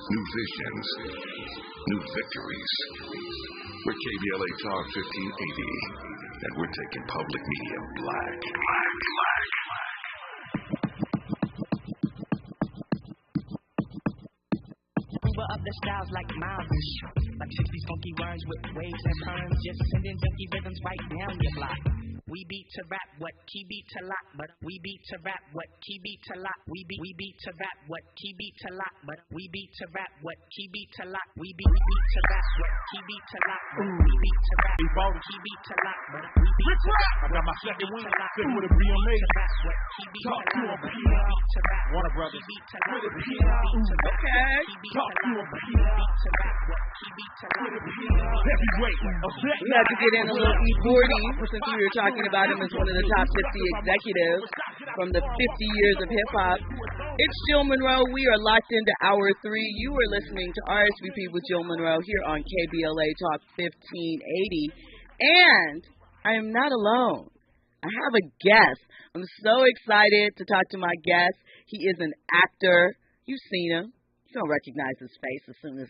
new visions, new victories. We're KBLA Talk 1580, and we're taking public media black. Up the styles like miles and shit. Like 60s funky worms with waves and turns. Just sending junky rhythms right down your block. We beat to rap what key beat to lock, but we beat to rap what key beat to lock. We beat to rap what key beat to lock, but we beat to rap what key beat to lock. We beat to rap what key beat to lock. We beat to rap what key beat to lock, but we beat to rap. I got my second wing fit with a BMA. Talk to a piano. Warner Brothers. With a piano. Okay. Talk to a piano. Heavyweight. We had to get in a little E40 since we were talking about him as one of the top 50 executives from the 50 years of hip-hop. It's Jill Munroe. We are locked into hour 3. You are listening to RSVP with Jill Munroe here on KBLA Talk 1580. And I am not alone. I have a guest. I'm so excited to talk to my guest. He is an actor. You've seen him. You don't recognize his face as soon as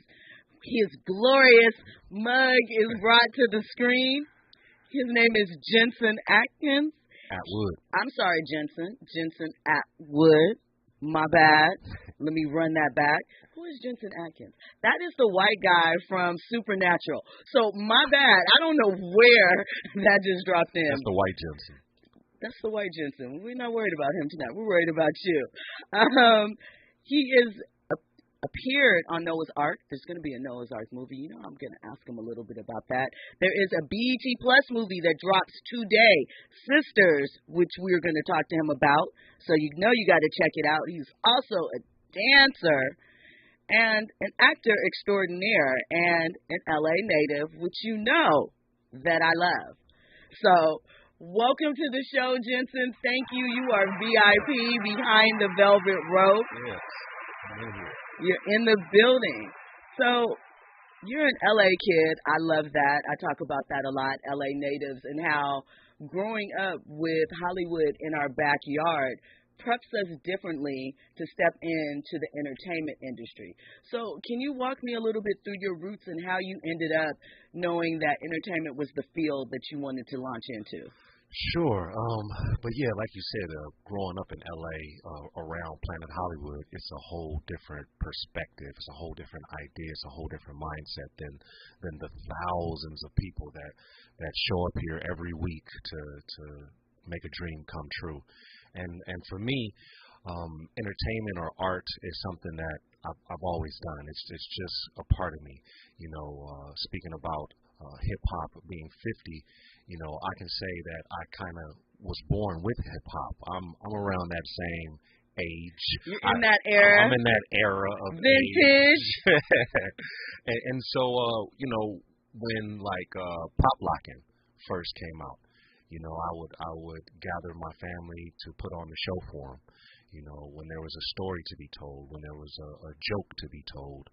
his glorious mug is brought to the screen. His name is Jensen Atkins. Atwood. I'm sorry, Jensen. Jensen Atwood. My bad. Let me run that back. Who is Jensen Atkins? That is the white guy from Supernatural. So, my bad. I don't know where that just dropped in. That's the white Jensen. That's the white Jensen. We're not worried about him tonight. We're worried about you. He is appeared on Noah's Ark. There's going to be a Noah's Ark movie. You know, I'm going to ask him a little bit about that. There is a BET Plus movie that drops today, Sisters, which we're going to talk to him about. So you know you got to check it out. He's also a dancer and an actor extraordinaire and an LA native, which you know that I love. So welcome to the show, Jensen. Thank you. You are VIP behind the velvet rope. Yes, I'm in here. You're in the building. So you're an LA kid. I love that. I talk about that a lot, LA natives, and how growing up with Hollywood in our backyard preps us differently to step into the entertainment industry. So can you walk me a little bit through your roots and how you ended up knowing that entertainment was the field that you wanted to launch into? Sure. But yeah, like you said, growing up in LA around Planet Hollywood, it's a whole different perspective. It's a whole different idea. It's a whole different mindset than the thousands of people that show up here every week to make a dream come true. And for me, entertainment or art is something that I've always done. It's just a part of me. You know, speaking about hip hop being 50. You know, I can say that I kind of was born with hip-hop. I'm around that same age. You're in that era. I'm in that era of vintage. and so, you know, when like pop locking first came out, you know, I would gather my family to put on the show for them. You know, when there was a story to be told, when there was a joke to be told.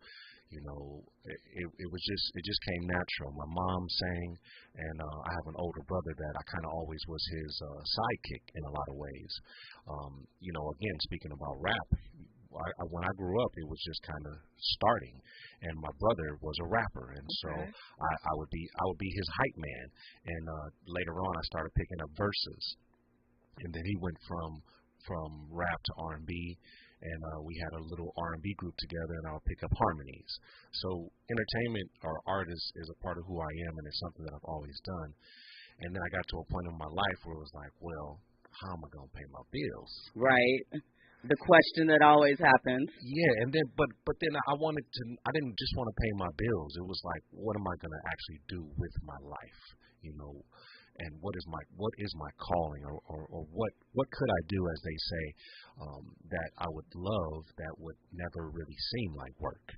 You know, it just came natural. My mom sang, and I have an older brother that I kind of always was his sidekick in a lot of ways. You know, again, speaking about rap, when I grew up, it was just kind of starting, and my brother was a rapper, and so I would be his hype man. And later on, I started picking up verses, and then he went from rap to R&B. And we had a little R&B group together, and I would pick up harmonies. So entertainment or art is a part of who I am, and it's something that I've always done. And then I got to a point in my life where it was like, well, how am I going to pay my bills? Right. The question that always happens. Yeah, and then but then I didn't just want to pay my bills. It was like, what am I going to actually do with my life? You know, and what is my calling, or what could I do, as they say, that I would love that would never really seem like work.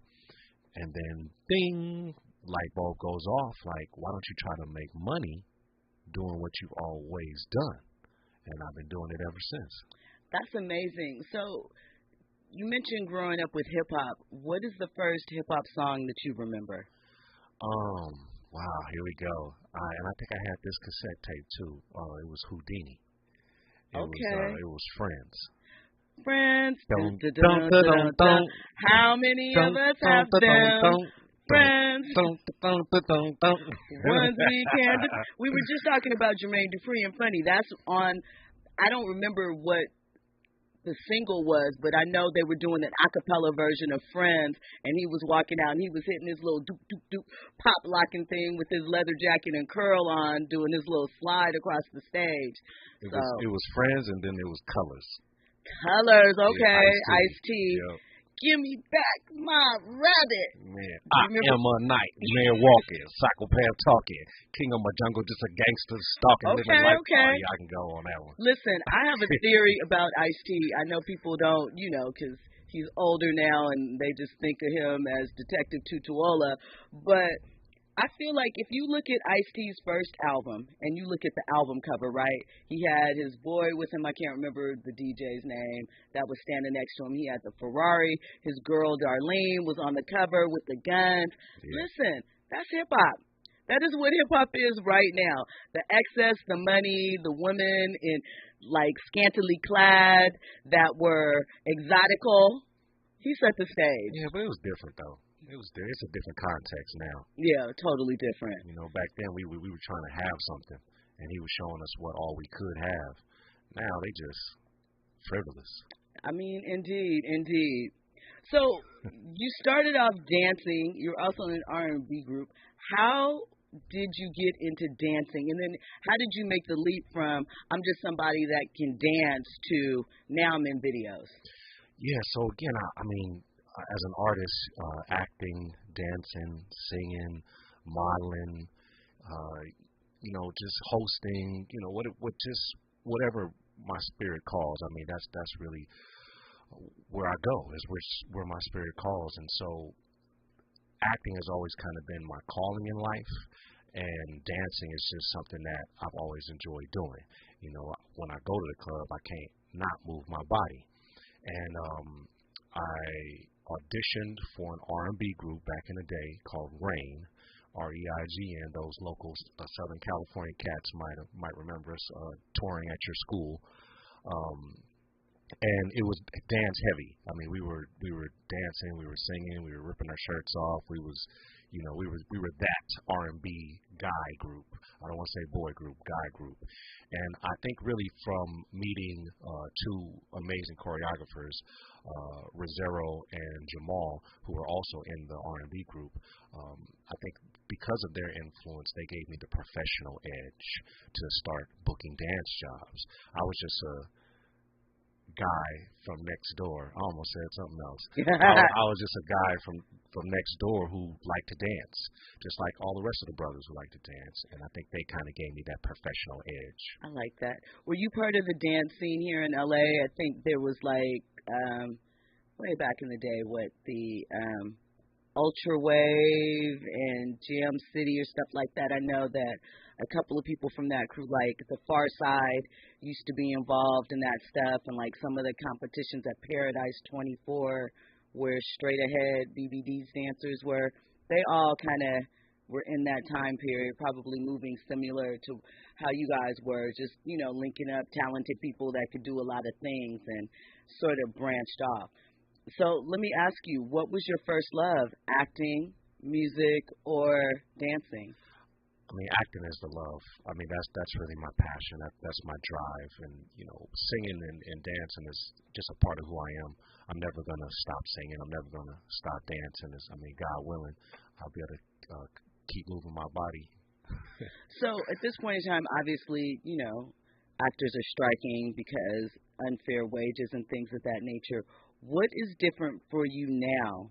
And then ding, light bulb goes off, like, why don't you try to make money doing what you've always done? And I've been doing it ever since. That's amazing. So you mentioned growing up with hip hop. What is the first hip hop song that you remember? Wow, here we go. And I think I had this cassette tape too. It was Houdini. It was Friends. Friends. Dun, Dun, dun, dun, dun, dun, dun, dun. dun. How many of us have them? Friends. Ones we can. We were just talking about Jermaine Dupri and Funny. That's on. I don't remember what the single was, but I know they were doing an a cappella version of Friends, and he was walking out and he was hitting his little doop doop doop pop locking thing with his leather jacket and curl on, doing his little slide across the stage. It was Friends, and then it was Colors. Colors, okay. Yeah, Ice-T. Yep. Give me back my rabbit. Man, I am a knight, man walking, psychopath talking, king of my jungle, just a gangster stalking, living life. Okay. Yeah, I can go on that one. Listen, I have a theory about Ice-T. I know people don't, because he's older now and they just think of him as Detective Tutuola, but I feel like if you look at Ice-T's first album and you look at the album cover, right, he had his boy with him, I can't remember the DJ's name, that was standing next to him. He had the Ferrari. His girl, Darlene, was on the cover with the guns. Yeah. Listen, that's hip-hop. That is what hip-hop is right now. The excess, the money, the women in, like, scantily clad that were exotical. He set the stage. Yeah, but it was different, though. It's a different context now. Yeah, totally different. Back then we were trying to have something, and he was showing us what all we could have. Now they just frivolous. I mean, indeed. So you started off dancing. You're also in an R&B group. How did you get into dancing? And then how did you make the leap from I'm just somebody that can dance to now I'm in videos? Yeah, so again, I mean, as an artist, acting, dancing, singing, modeling, just hosting, just whatever my spirit calls. I mean, that's really where I go, is where my spirit calls. And so acting has always kind of been my calling in life, and dancing is just something that I've always enjoyed doing. When I go to the club, I can't not move my body. And I auditioned for an R&B group back in the day called REIGN, REIGN. Those local Southern California cats might remember us touring at your school. And it was dance heavy. I mean, we were dancing, we were singing, we were ripping our shirts off. We were that R&B guy group. I don't want to say boy group, guy group. And I think really from meeting two amazing choreographers, Rosero and Jamal, who were also in the R&B group, I think because of their influence, they gave me the professional edge to start booking dance jobs. I was just a guy from next door. I almost said something else. I was just a guy from next door who liked to dance, just like all the rest of the brothers who like to dance. And I think they kind of gave me that professional edge. I like that. Were you part of the dance scene here in LA? I think there was like way back in the day, the Ultra Wave and Jam City or stuff like that. I know that a couple of people from that crew, like the Far Side, used to be involved in that stuff, and like some of the competitions at Paradise 24, where Straight Ahead BBD's dancers were, they all kind of were in that time period, probably moving similar to how you guys were, just, linking up talented people that could do a lot of things and sort of branched off. So let me ask you, what was your first love? Acting, music, or dancing? I mean, acting is the love. I mean, that's really my passion. That's my drive. And, singing and dancing is just a part of who I am. I'm never going to stop singing. I'm never going to stop dancing. God willing, I'll be able to keep moving my body. So at this point in time, obviously, actors are striking because unfair wages and things of that nature. What is different for you now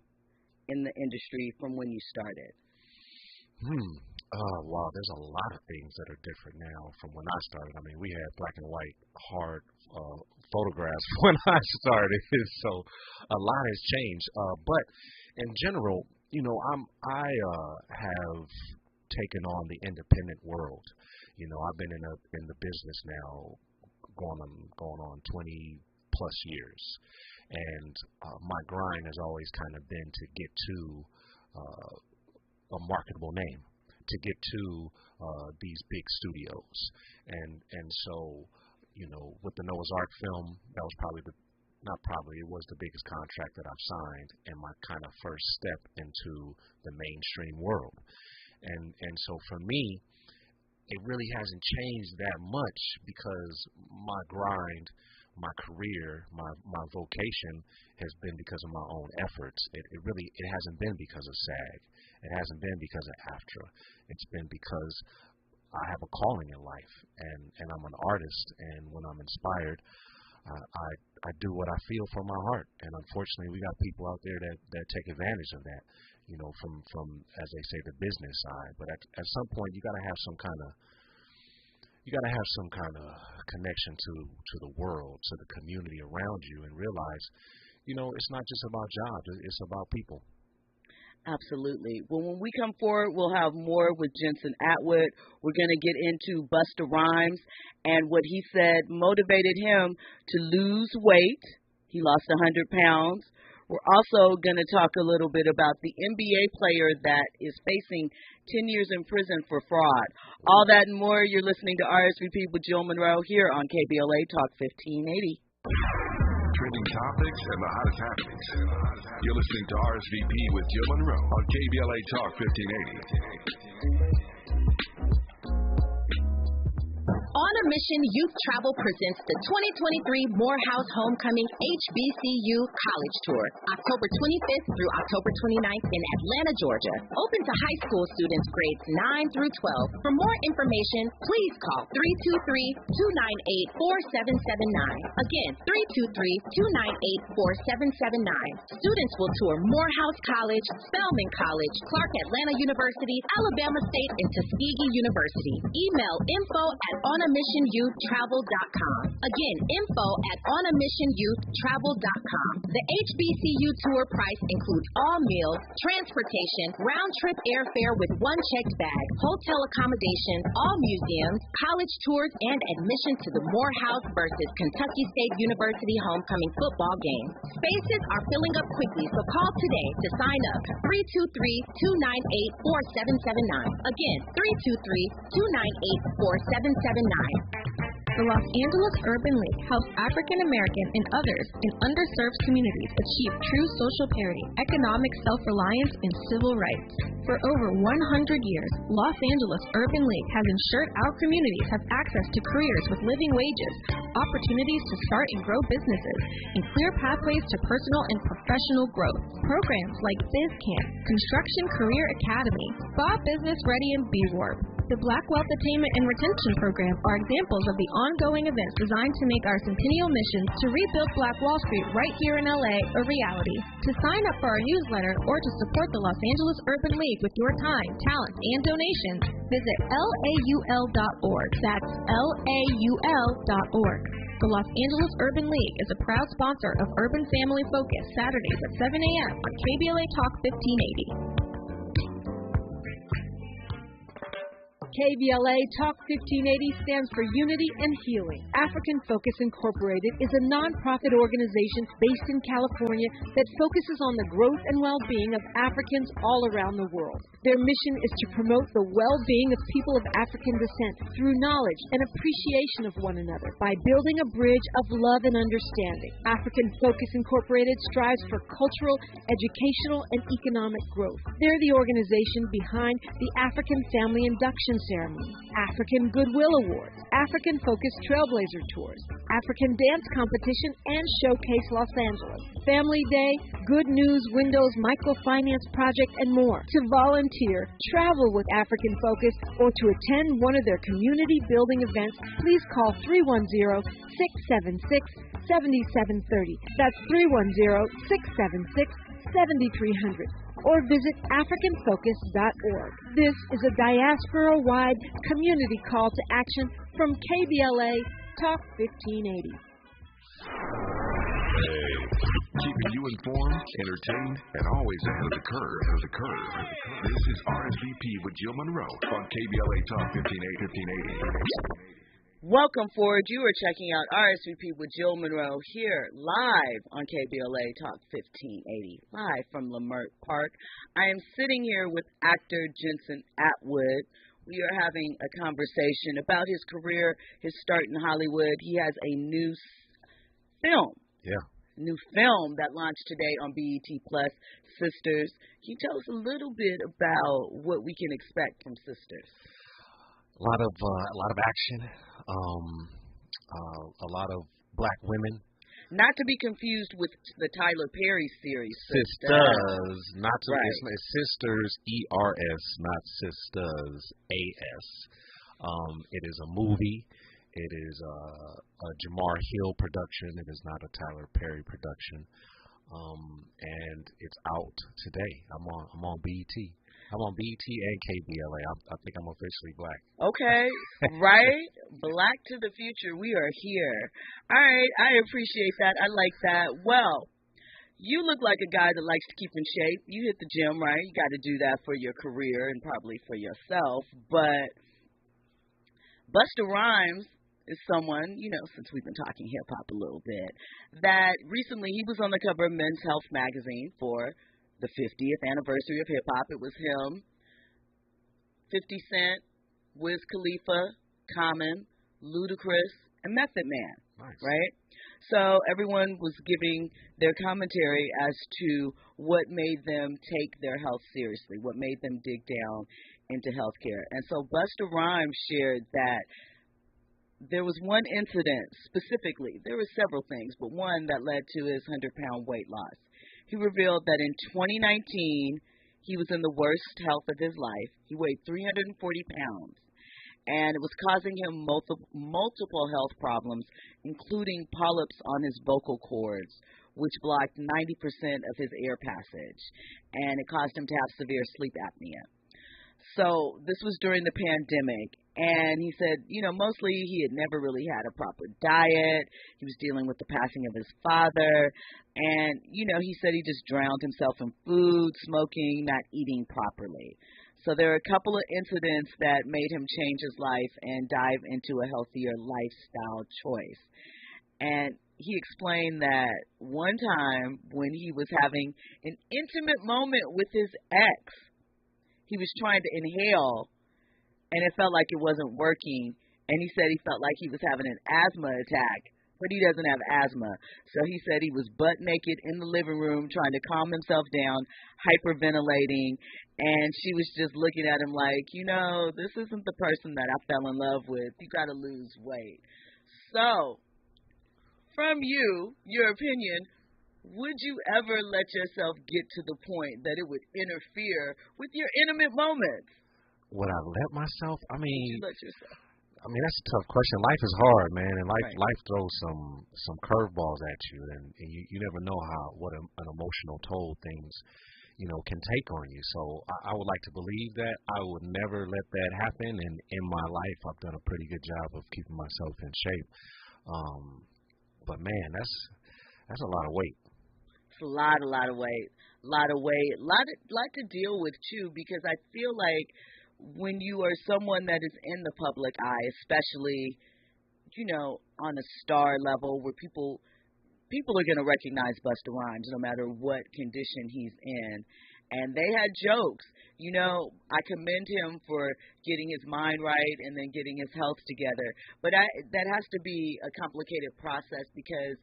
in the industry from when you started? Wow, there's a lot of things that are different now from when I started. I mean, we had black and white hard photographs when I started, so a lot has changed. But in general, I have taken on the independent world. I've been in the business now going on 20 plus years, and my grind has always kind of been to get to a marketable name, to get to these big studios. And so, with the Noah's Ark film, that was probably not probably, it was the biggest contract that I've signed and my kind of first step into the mainstream world. And so for me, it really hasn't changed that much because my grind, my career, my vocation has been because of my own efforts. It hasn't been because of SAG. It hasn't been because of AFTRA. It's been because I have a calling in life, and I'm an artist, and when I'm inspired, I do what I feel from my heart. And unfortunately, we got people out there that take advantage of that, you know, from as they say, the business side. But at some point, you got to have some kind of connection to the world, to the community around you, and realize, you know, it's not just about jobs, it's about people. Absolutely. Well, when we come forward, we'll have more with Jensen Atwood. We're going to get into Busta Rhymes and what he said motivated him to lose weight. He lost 100 pounds. We're also going to talk a little bit about the NBA player that is facing 10 years in prison for fraud. All that and more, you're listening to RSVP with Jill Munroe here on KBLA Talk 1580. Trending topics and the hottest happenings. You're listening to RSVP with Jill Munroe on KBLA Talk 1580. On a Mission Youth Travel presents the 2023 Morehouse Homecoming HBCU College Tour, October 25th through October 29th in Atlanta, Georgia. Open to high school students grades 9 through 12. For more information, please call 323-298-4779. Again, 323-298-4779. Students will tour Morehouse College, Spelman College, Clark Atlanta University, Alabama State, and Tuskegee University. Email info@onamissionyouthtravel.com. Again, info@onamissionyouthtravel.com. The HBCU tour price includes all meals, transportation, round-trip airfare with one checked bag, hotel accommodation, all museums, college tours, and admission to the Morehouse versus Kentucky State University homecoming football game. Spaces are filling up quickly, so call today to sign up. 323-298-4779. Again, 323-298-4779. The Los Angeles Urban League helps African American and others in underserved communities achieve true social parity, economic self-reliance, and civil rights. For over 100 years, Los Angeles Urban League has ensured our communities have access to careers with living wages, opportunities to start and grow businesses, and clear pathways to personal and professional growth. Programs like BizCamp, Construction Career Academy, Spa Business Ready, and B-Warp. The Black Wealth Attainment and Retention Program are examples of the ongoing events designed to make our centennial mission to rebuild Black Wall Street right here in LA a reality. To sign up for our newsletter or to support the Los Angeles Urban League with your time, talent, and donations, visit laul.org. That's laul.org. The Los Angeles Urban League is a proud sponsor of Urban Family Focus, Saturdays at 7 a.m. on KBLA Talk 1580. KBLA Talk 1580 stands for Unity and Healing. African Focus Incorporated is a nonprofit organization based in California that focuses on the growth and well-being of Africans all around the world. Their mission is to promote the well-being of people of African descent through knowledge and appreciation of one another by building a bridge of love and understanding. African Focus Incorporated strives for cultural, educational, and economic growth. They're the organization behind the African Family Induction Ceremony, African Goodwill Awards, African Focus Trailblazer Tours, African Dance Competition, and Showcase Los Angeles, Family Day, Good News Windows Microfinance Project, and more. To volunteer, travel with African Focus, or to attend one of their community building events, please call 310-676-7730. That's 310-676-7300. Or visit AfricanFocus.org. This is a diaspora-wide community call to action from KBLA Talk 1580. Keeping you informed, entertained, and always ahead of the curve. This is RSVP with Jill Munroe on KBLA Talk 1580. Welcome forward. You are checking out RSVP with Jill Munroe here live on KBLA Talk 1580, live from Leimert Park. I am sitting here with actor Jensen Atwood. We are having a conversation about his career, his start in Hollywood. He has a new film. Yeah. new film that launched today on BET Plus, Sisters. Can you tell us a little bit about what we can expect from Sisters? A lot of action, a lot of black women. Not to be confused with the Tyler Perry series, Sisters. Not to right. It's Sisters, ERS, not Sisters, AS. It is a movie. It is a Jamar Hill production. It is not a Tyler Perry production. And it's out today. I'm on BET. I'm on BET and KBLA. I think I'm officially black. Okay, right? Black to the future. We are here. All right, I appreciate that. I like that. Well, you look like a guy that likes to keep in shape. You hit the gym, right? You got to do that for your career and probably for yourself. But Busta Rhymes is someone, since we've been talking hip-hop a little bit, that recently he was on the cover of Men's Health magazine for the 50th anniversary of hip-hop. It was him, 50 Cent, Wiz Khalifa, Common, Ludacris, and Method Man, nice. Right? So everyone was giving their commentary as to what made them take their health seriously, what made them dig down into healthcare. And so Busta Rhymes shared that there was one incident specifically. There were several things, but one that led to his 100-pound weight loss. He revealed that in 2019, he was in the worst health of his life. He weighed 340 pounds, and it was causing him multiple health problems, including polyps on his vocal cords, which blocked 90% of his air passage, and it caused him to have severe sleep apnea. So this was during the pandemic, and he said, mostly he had never really had a proper diet. He was dealing with the passing of his father, and, he said he just drowned himself in food, smoking, not eating properly. So there are a couple of incidents that made him change his life and dive into a healthier lifestyle choice. And he explained that one time when he was having an intimate moment with his ex, he was trying to inhale, and it felt like it wasn't working. And he said he felt like he was having an asthma attack, but he doesn't have asthma. So he said he was butt naked in the living room trying to calm himself down, hyperventilating, and she was just looking at him like, this isn't the person that I fell in love with. You got to lose weight. So, from you, your opinion, would you ever let yourself get to the point that it would interfere with your intimate moments? Would I let myself? Would you let yourself? That's a tough question. Life is hard, man, and life Right. life throws some curveballs at you, and you never know what an emotional toll things can take on you. So I would like to believe that I would never let that happen, and in my life I've done a pretty good job of keeping myself in shape. But man, that's a lot of weight. It's a lot of weight, a lot to deal with too, because I feel like when you are someone that is in the public eye, especially, on a star level where people are going to recognize Busta Rhymes no matter what condition he's in. And they had jokes. I commend him for getting his mind right and then getting his health together. But that has to be a complicated process because,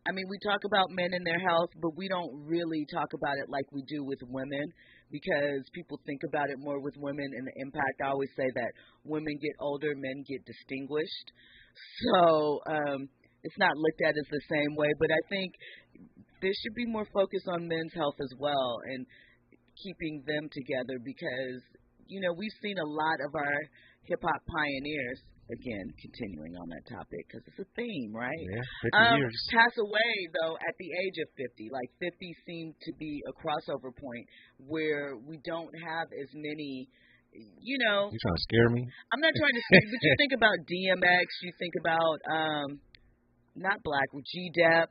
we talk about men and their health, but we don't really talk about it like we do with women because people think about it more with women and the impact. I always say that women get older, men get distinguished. So it's not looked at as the same way, but I think there should be more focus on men's health as well and keeping them together because, we've seen a lot of our hip-hop pioneers, again, continuing on that topic because it's a theme, right? Yeah, 50 years. Pass away, though, at the age of 50. Like 50 seemed to be a crossover point where we don't have as many, You trying to scare me? I'm not trying to scare you, but you think about DMX, you think about, not Black, G-Dep.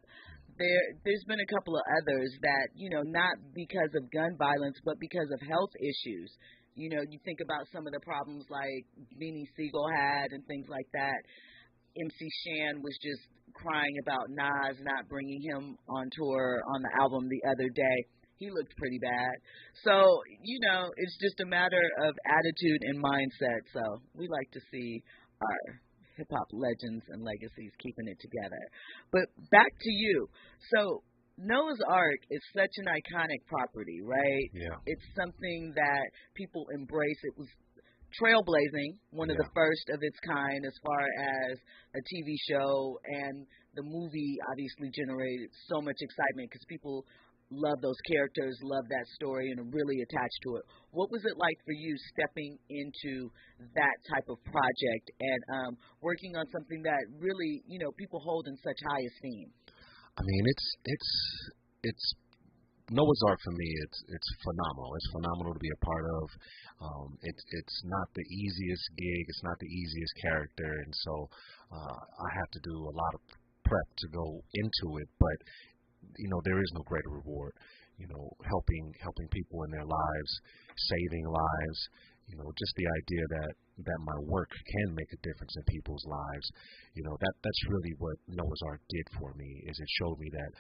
There's been a couple of others that, not because of gun violence, but because of health issues. You think about some of the problems like Beanie Siegel had and things like that. MC Shan was just crying about Nas not bringing him on tour on the album the other day. He looked pretty bad. So, it's just a matter of attitude and mindset. So we like to see our hip hop legends and legacies keeping it together. But back to you. So Noah's Ark is such an iconic property, right? Yeah. It's something that people embrace. It was trailblazing, one of the first of its kind as far as a TV show, and the movie obviously generated so much excitement because people love those characters, love that story, and are really attached to it. What was it like for you stepping into that type of project and working on something that really, you know, people hold in such high esteem? I mean, it's Noah's Ark for me. It's phenomenal. It's phenomenal to be a part of. It's not the easiest gig. It's not the easiest character, and so I have to do a lot of prep to go into it. But you know, there is no greater reward. You know, helping people in their lives, saving lives. You know, just the idea that my work can make a difference in people's lives. You know, that's really what Noah's Ark did for me. Is it showed me that,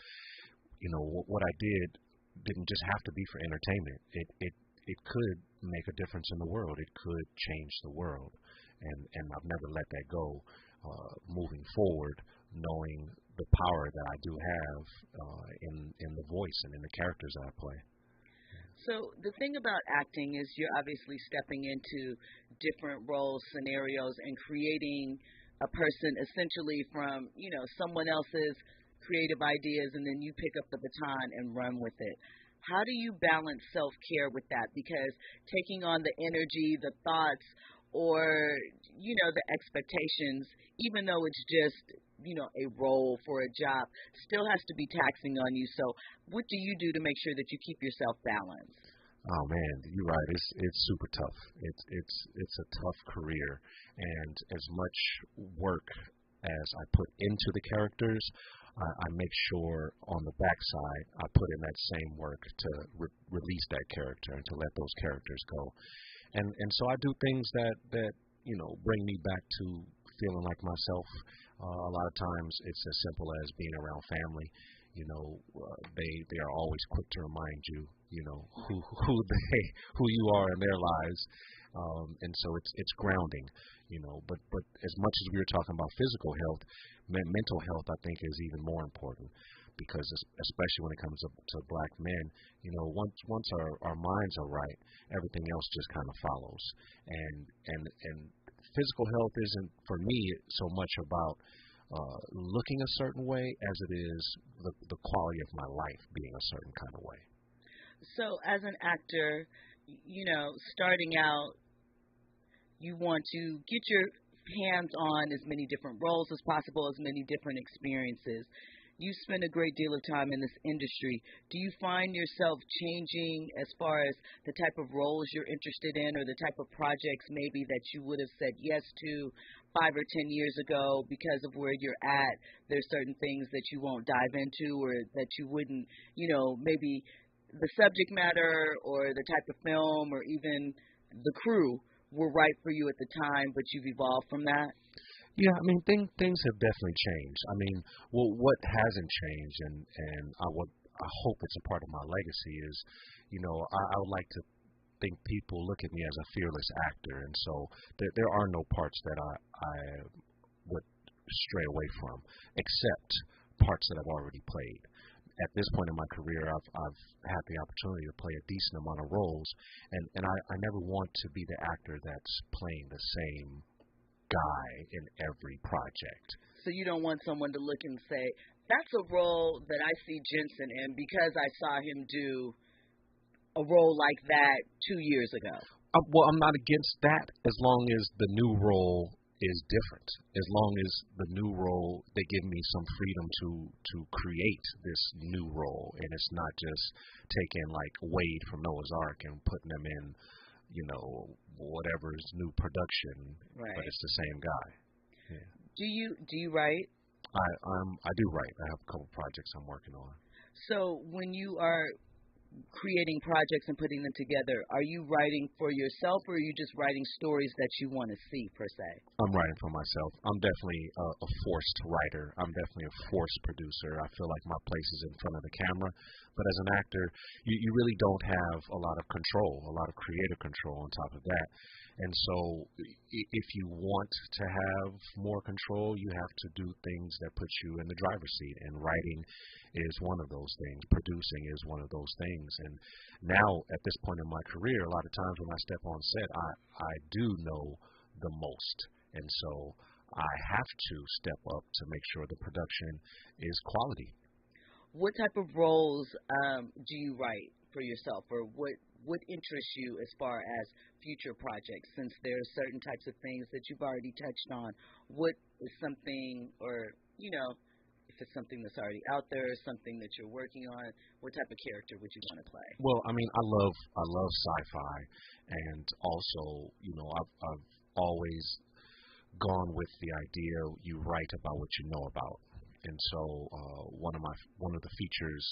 you know, what I didn't just have to be for entertainment. It could make a difference in the world. It could change the world, and I've never let that go. Moving forward, knowing the power that I do have in the voice and in the characters that I play. So the thing about acting is you're obviously stepping into different roles, scenarios, and creating a person essentially from, you know, someone else's creative ideas, and then you pick up the baton and run with it. How do you balance self-care with that? Because taking on the energy, the thoughts, or, you know, the expectations, even though it's just, you know, a role for a job, still has to be taxing on you. So what do you do to make sure that you keep yourself balanced? Oh man, you're right. It's super tough. It's a tough career, and as much work as I put into the characters, I make sure on the backside I put in that same work to release that character and to let those characters go. And so I do things that you know, bring me back to feeling like myself. A lot of times it's as simple as being around family. You know, they are always quick to remind you, you know, who you are in their lives, and so it's grounding, you know. But as much as we were talking about physical health, mental health I think is even more important, because especially when it comes to black men, you know, once our minds are right, everything else just kind of follows, and physical health isn't for me so much about looking a certain way as it is the quality of my life being a certain kind of way. So as an actor, you know, starting out, you want to get your hands on as many different roles as possible, as many different experiences. You spend a great deal of time in this industry. Do you find yourself changing as far as the type of roles you're interested in, or the type of projects maybe that you would have said yes to 5 or 10 years ago because of where you're at? There's certain things that you won't dive into, or that you wouldn't, you know, maybe the subject matter or the type of film or even the crew were right for you at the time, but you've evolved from that? Yeah, I mean, things have definitely changed. I mean, well, what hasn't changed, and I hope it's a part of my legacy, is, you know, I would like to think people look at me as a fearless actor, and so there are no parts that I would stray away from, except parts that I've already played. At this point in my career, I've had the opportunity to play a decent amount of roles, and I never want to be the actor that's playing the same guy in every project. So you don't want someone to look and say, that's a role that I see Jensen in because I saw him do a role like that 2 years ago. Well, I'm not against that as long as the new role is different. As long as the new role, they give me some freedom to create this new role, and it's not just taking like Wade from Noah's Ark and putting them in, you know, whatever's new production, right, but it's the same guy. Yeah. Do you write? I do write. I have a couple projects I'm working on. So when you are creating projects and putting them together, are you writing for yourself, or are you just writing stories that you want to see, per se? I'm writing for myself. I'm definitely a forced writer. I'm definitely a forced producer. I feel like my place is in front of the camera. But as an actor, you really don't have a lot of control, a lot of creative control on top of that. And so if you want to have more control, you have to do things that put you in the driver's seat. And writing is one of those things. Producing is one of those things. And now, at this point in my career, a lot of times when I step on set, I do know the most. And so I have to step up to make sure the production is quality. What type of roles do you write for yourself, or what interests you as far as future projects? Since there are certain types of things that you've already touched on, what is something, or, you know, if it's something that's already out there, something that you're working on, what type of character would you want to play? Well, I mean, I love sci-fi, and also, you know, I've always gone with the idea you write about what you know about. And so one of the features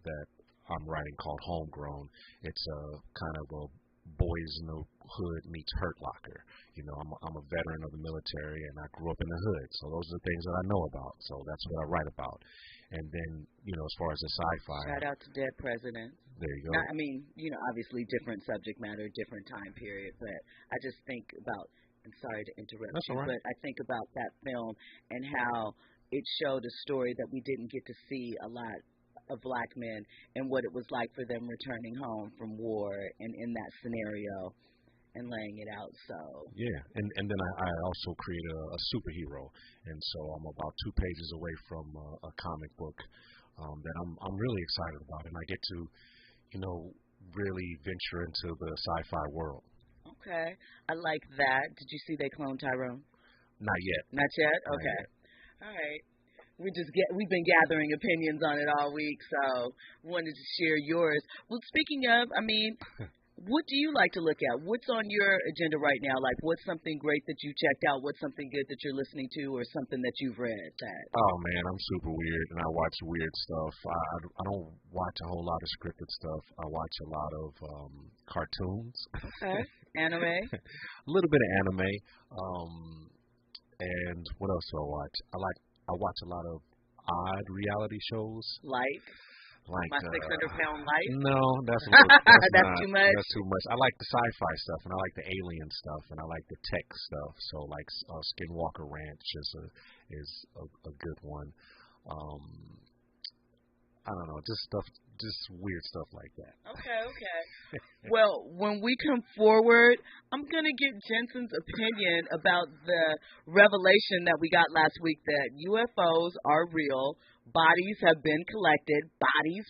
that I'm writing called Homegrown, it's a kind of a boys in the hood meets Hurt Locker. You know, I'm a veteran of the military, and I grew up in the hood, so those are the things that I know about. So that's what I write about. And then, you know, as far as the sci-fi, shout out to Dead Presidents. There you go. Now, I mean, you know, obviously different subject matter, different time period, but I just think about, I'm sorry to interrupt you, but I think about that film and how it showed a story that we didn't get to see a lot of black men, and what it was like for them returning home from war and in that scenario and laying it out. So yeah, and then I also created a superhero, and so I'm about 2 pages away from a comic book that I'm really excited about, and I get to, you know, really venture into the sci-fi world. Okay, I like that. Did you see they cloned Tyrone? Not yet. Not yet? Not okay. Yet. All right. We've been gathering opinions on it all week, so wanted to share yours. Well, speaking of, I mean, what do you like to look at? What's on your agenda right now? Like, what's something great that you checked out? What's something good that you're listening to, or something that you've read? Oh man, I'm super weird, and I watch weird stuff. I don't watch a whole lot of scripted stuff. I watch a lot of cartoons. Okay. Anime. A little bit of anime. And what else do I watch? I watch a lot of odd reality shows. Like My 600-Pound Life? No, that's too much? That's too much. I like the sci-fi stuff, and I like the alien stuff, and I like the tech stuff. So, like, Skinwalker Ranch is a good one. I don't know, just weird stuff like that. Okay. Well, when we come forward, I'm going to get Jensen's opinion about the revelation that we got last week that UFOs are real. Bodies have been collected. Bodies.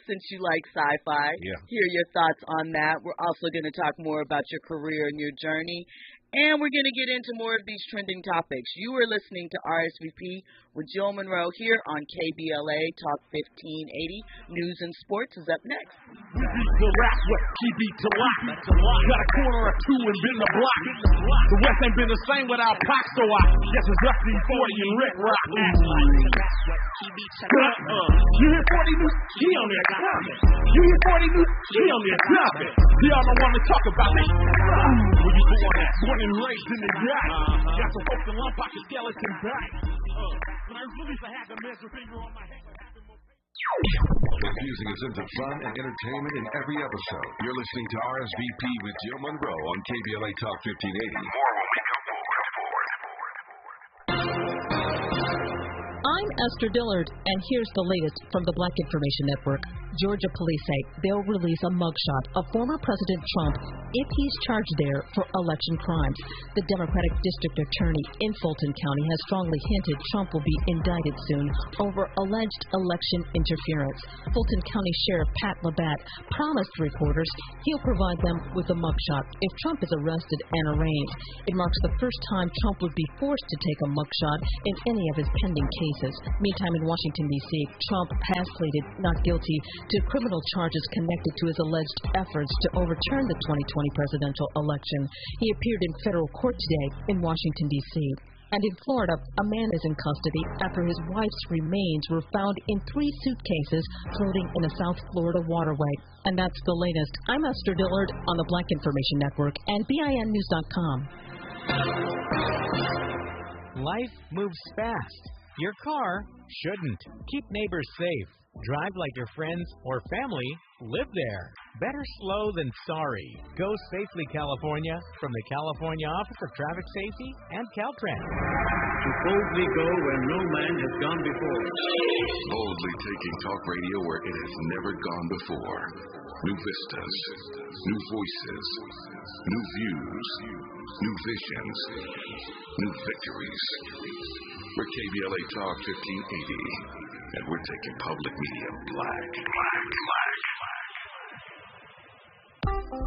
Since you like sci-fi, hear your thoughts on that. We're also going to talk more about your career and your journey. And we're going to get into more of these trending topics. You are listening to RSVP with Jill Munroe here on KBLA Talk 1580. News and Sports is up next. We beat the rap with key beat to lock. Got a corner or two and been the block. The West ain't been the same without Pac, so I guess it's Rusty 40 and Rick Rock. You hear 40 news? He on there coming. You hear 40 news? He on there coming. Y'all don't want to talk about me. When you go on that, born and raised in the yacht. Got some folks in lump pocket skeleton back. When I release, I had the measure finger on my head. Infusing a sense of fun and entertainment in every episode. You're listening to RSVP with Jill Munroe on KBLA Talk 1580. More when we come forward. I'm Esther Dillard, and here's the latest from the Black Information Network. Georgia police say they'll release a mugshot of former President Trump if he's charged there for election crimes. The Democratic District Attorney in Fulton County has strongly hinted Trump will be indicted soon over alleged election interference. Fulton County Sheriff Pat Labatt promised reporters he'll provide them with a mugshot if Trump is arrested and arraigned. It marks the first time Trump would be forced to take a mugshot in any of his pending cases. Meantime, in Washington, D.C., Trump has pleaded not guilty to criminal charges connected to his alleged efforts to overturn the 2020 presidential election. He appeared in federal court today in Washington, D.C. And in Florida, a man is in custody after his wife's remains were found in 3 suitcases floating in a South Florida waterway. And that's the latest. I'm Esther Dillard on the Black Information Network and BINnews.com. Life moves fast. Your car shouldn't. Keep neighbors safe. Drive like your friends or family live there. Better slow than sorry. Go safely, California, from the California Office of Traffic Safety and Caltrans. To boldly go where no man has gone before. Boldly taking talk radio where it has never gone before. New vistas, new voices, new views, new visions, new victories. We're KBLA Talk 1580, and we're taking public media black.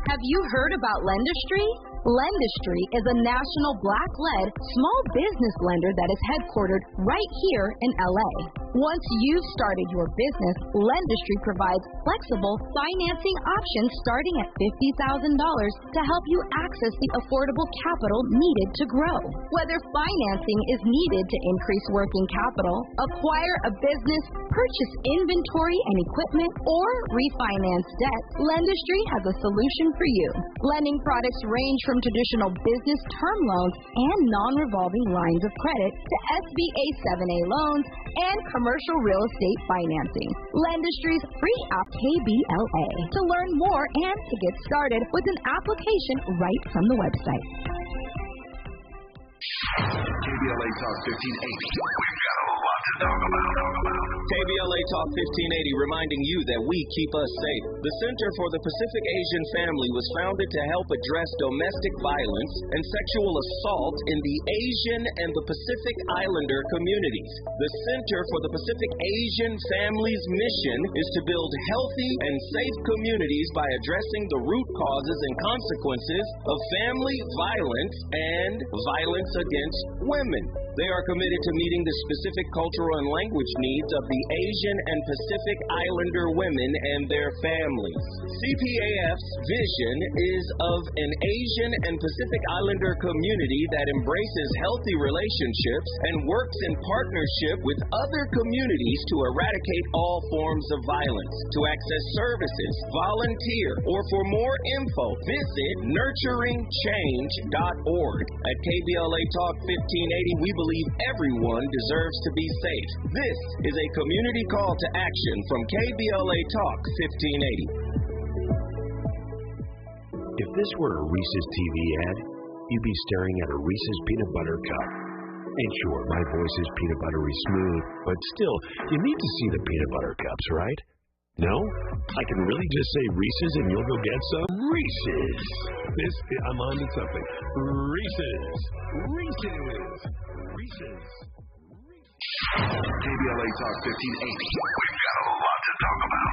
Have you heard about Lendistry? Lendistry is a national black-led small business lender that is headquartered right here in LA. Once you've started your business, Lendistry provides flexible financing options starting at $50,000 to help you access the affordable capital needed to grow. Whether financing is needed to increase working capital, acquire a business, purchase inventory and equipment, or refinance debt, Lendistry has a solution for you. Lending products range from traditional business term loans and non-revolving lines of credit to SBA 7A loans and commercial real estate financing. Lendistry's free app KBLA. To learn more and to get started with an application right from the website. KBLA Talk 1580. We've got a lot to talk about. KBLA Talk 1580 reminding you that we keep us safe. The Center for the Pacific Asian Family was founded to help address domestic violence and sexual assault in the Asian and the Pacific Islander communities. The Center for the Pacific Asian Family's mission is to build healthy and safe communities by addressing the root causes and consequences of family violence and violence against women. They are committed to meeting the specific cultural and language needs of the Asian and Pacific Islander women and their families. CPAF's vision is of an Asian and Pacific Islander community that embraces healthy relationships and works in partnership with other communities to eradicate all forms of violence. To access services, volunteer, or for more info, visit nurturingchange.org. At KBLA Talk 1580, we believe everyone deserves to be safe. This is a community call to action from KBLA Talk 1580. If this were a Reese's TV ad, you'd be staring at a Reese's peanut butter cup. And sure, my voice is peanut buttery smooth, but still, you need to see the peanut butter cups, right? No? I can really just say Reese's and you'll go get some? Reese's! I'm on to something. Reese's! KBLA Talk 1580. We've got a lot to talk about.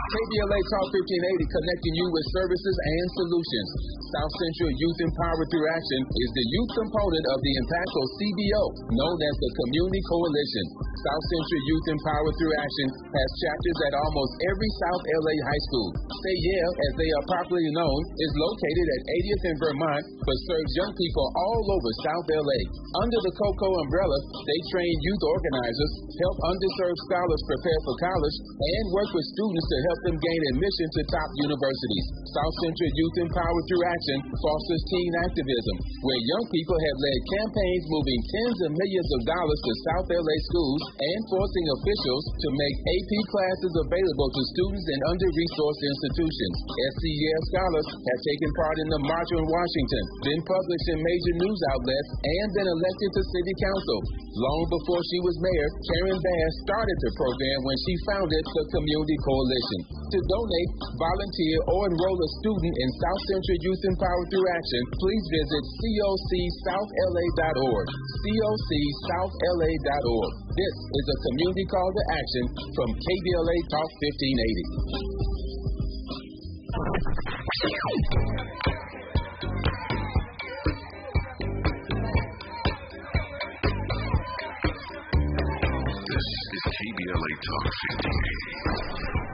KBLA Talk 1580, connecting you with services and solutions. South Central Youth Empowered Through Action is the youth component of the impactful CBO, known as the Community Coalition. South Central Youth Empowered Through Action has chapters at almost every South LA high school. Say Yeah, as they are popularly known, is located at 80th and Vermont, but serves young people all over South LA. Under the COCO umbrella, they train youth organizers, help underserved scholars prepare for college, and work with students to help them gain admission to top universities. South Central Youth Empowered Through Action fosters teen activism, where young people have led campaigns moving tens of millions of dollars to South LA schools and forcing officials to make AP classes available to students in under-resourced institutions. SCEF scholars have taken part in the March on Washington, been published in major news outlets, and been elected to city council. Long before she was mayor, Karen Bass started the program when she founded the Community Coalition. To donate, volunteer, or enroll a student in South Central Youth Empowered Through Action, please visit cocsouthla.org. cocsouthla.org. This is a community call to action from KBLA Talk 1580. This is KBLA Talk 1580.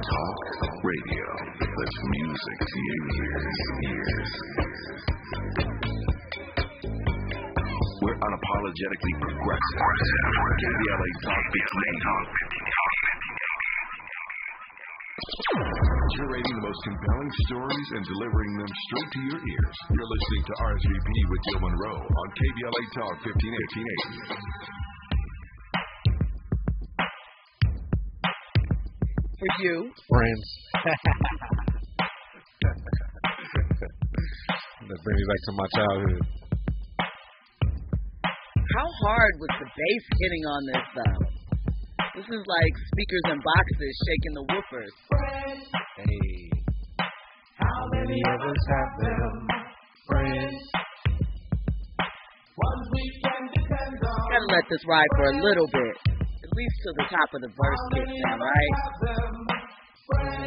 Talk radio. That's music to your ears. We're unapologetic unapologetically progressive. KBLA Talk 1580. Curating the most compelling stories and delivering them straight to your ears. You're listening to RSVP with Jill Munroe on KBLA Talk 1580. For you, friends. That brings me back to my childhood. How hard was the bass hitting on this, though? This is like speakers and boxes shaking the woofers. Hey. How many of us have them? Friends. Ones we can depend on. Gotta let this ride for a little bit. At least till the top of the verse kicks in, right?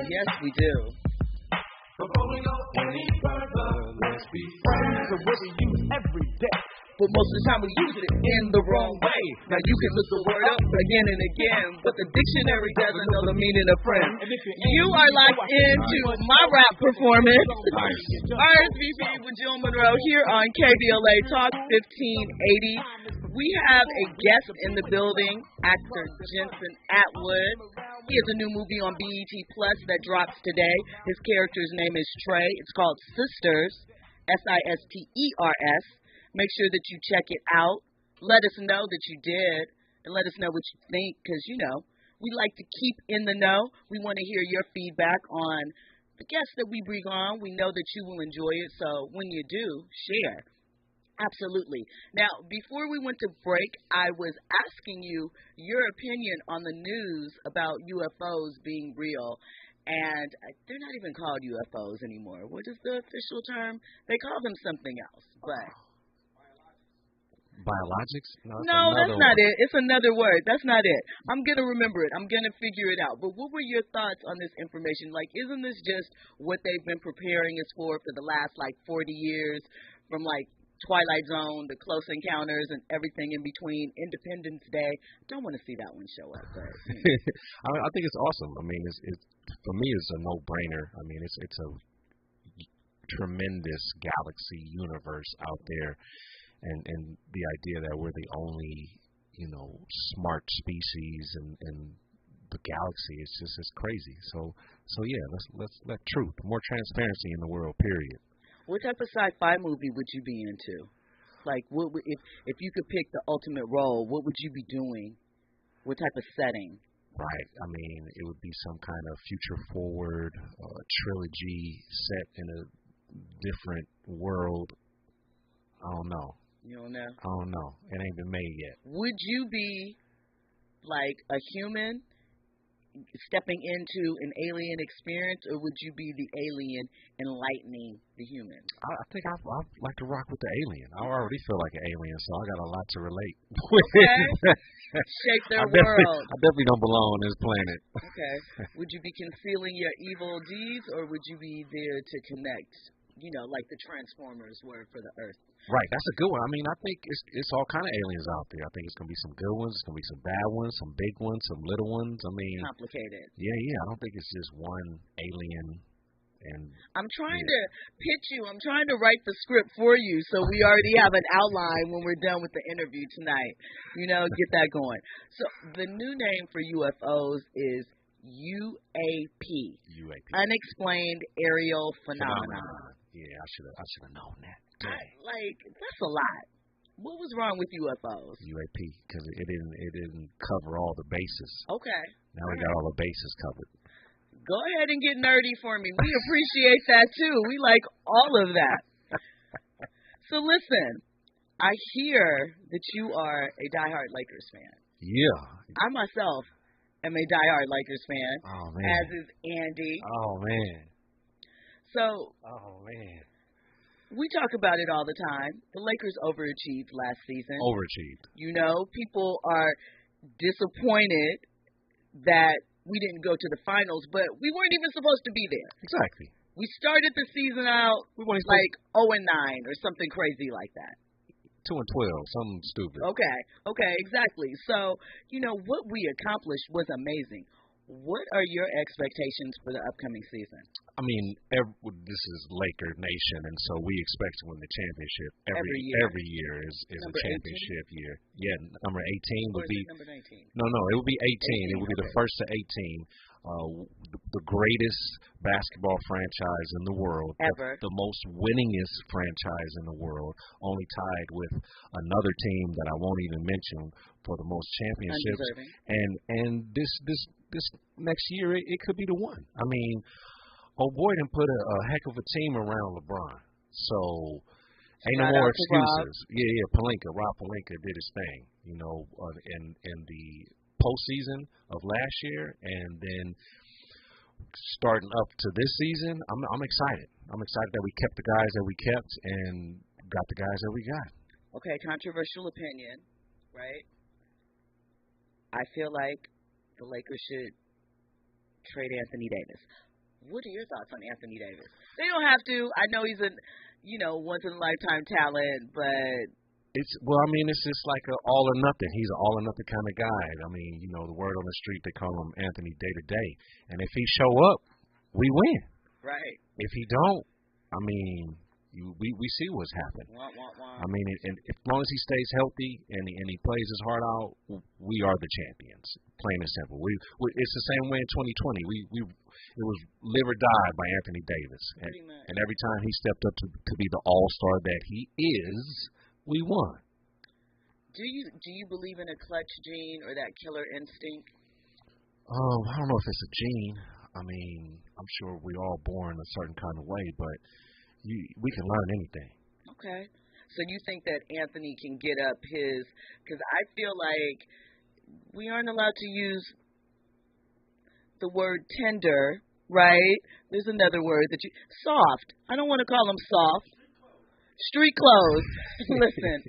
Yes, we do. Before we go any further, let's be friends. So what we use every day. But most of the time we use it in the wrong way. Now you can look the word up again and again, but the dictionary doesn't know the meaning of friend. You are locked into my rap performance. RSVP with Jill Munroe here on KBLA Talk 1580. We have a guest in the building, actor Jensen Atwood. He has a new movie on BET Plus that drops today. His character's name is Trey. It's called Sisters, Sisters. Make sure that you check it out. Let us know that you did, and let us know what you think, because, you know, we like to keep in the know. We want to hear your feedback on the guests that we bring on. We know that you will enjoy it, so when you do, share. Absolutely. Now, before we went to break, I was asking you your opinion on the news about UFOs being real. And they're not even called UFOs anymore. What is the official term? They call them something else, but... Biologics? No, that's not it. It's another word. That's not it. I'm going to remember it. I'm going to figure it out. But what were your thoughts on this information? Like, isn't this just what they've been preparing us for the last, 40 years, from, Twilight Zone, the Close Encounters, and everything in between, Independence Day? Don't want to see that one show up. But, I think it's awesome. I mean, it's for me, it's a no-brainer. I mean, it's a tremendous galaxy universe out there. And the idea that we're the only, smart species in the galaxy, it's crazy. So yeah, let's let truth, more transparency in the world, period. What type of sci-fi movie would you be into? Like, what if you could pick the ultimate role, what would you be doing? What type of setting? Right. I mean, it would be some kind of future forward trilogy set in a different world. I don't know. You don't know? I don't know. It ain't been made yet. Would you be like a human stepping into an alien experience, or would you be the alien enlightening the human? I think I'd like to rock with the alien. I already feel like an alien, so I got a lot to relate with. Okay. Shape their world. I definitely don't belong on this planet. Okay. Would you be concealing your evil deeds, or would you be there to connect, like the Transformers were for the Earth? Right, that's a good one. I mean, I think it's all kind of aliens out there. I think it's going to be some good ones, it's going to be some bad ones, some big ones, some little ones. I mean, complicated. Yeah. I don't think it's just one alien. And I'm trying to pitch you. I'm trying to write the script for you, so we already have an outline when we're done with the interview tonight. Get that going. So the new name for UFOs is UAP. Unexplained Aerial Phenomenon. Yeah, I should have known that. That's a lot. What was wrong with UFOs? UAP, because it didn't cover all the bases. Okay. Now we got all the bases covered. Go ahead and get nerdy for me. We appreciate that too. We like all of that. So listen, I hear that you are a diehard Lakers fan. Yeah. I myself am a diehard Lakers fan. Oh man. As is Andy. Oh man. Oh man. We talk about it all the time. The Lakers overachieved last season. Overachieved. People are disappointed that we didn't go to the finals, but we weren't even supposed to be there. Exactly. We started the season out 0-9 or something crazy like that. 2-12, something stupid. Okay, exactly. So, what we accomplished was amazing. What are your expectations for the upcoming season? I mean, this is Laker Nation, and so we expect to win the championship every year is a championship 18? Year. Yeah, number 18 would be number 19. No, it would be 18. It would be the first to 18. The greatest basketball franchise in the world, ever, the most winningest franchise in the world, only tied with another team that I won't even mention for the most championships. And this next year it could be the one. I mean, oh boy, done put a heck of a team around LeBron. So ain't no more excuses. Yeah, Rob Pelinka did his thing, in the postseason of last year, and then starting up to this season, I'm excited. I'm excited that we kept the guys that we kept and got the guys that we got. Okay, controversial opinion, right? I feel like the Lakers should trade Anthony Davis. What are your thoughts on Anthony Davis? They don't have to. I know he's a, once in a lifetime talent, but it's just like an all or nothing. He's an all or nothing kind of guy. I mean, the word on the street, they call him Anthony Day to Day. And if he show up, we win. Right. If he don't, I mean, we see what's happened. I mean, and as long as he stays healthy and he plays his heart out, we are the champions. Plain and simple. It's the same way in 2020. It was live or die by Anthony Davis. And every time he stepped up to be the all-star that he is, we won. Do you believe in a clutch gene or that killer instinct? I don't know if it's a gene. I mean, I'm sure we're all born a certain kind of way, but we can learn anything. Okay. So you think that Anthony can get up because I feel like we aren't allowed to use the word tender, right? There's another word soft. I don't want to call him soft. Street clothes. Listen,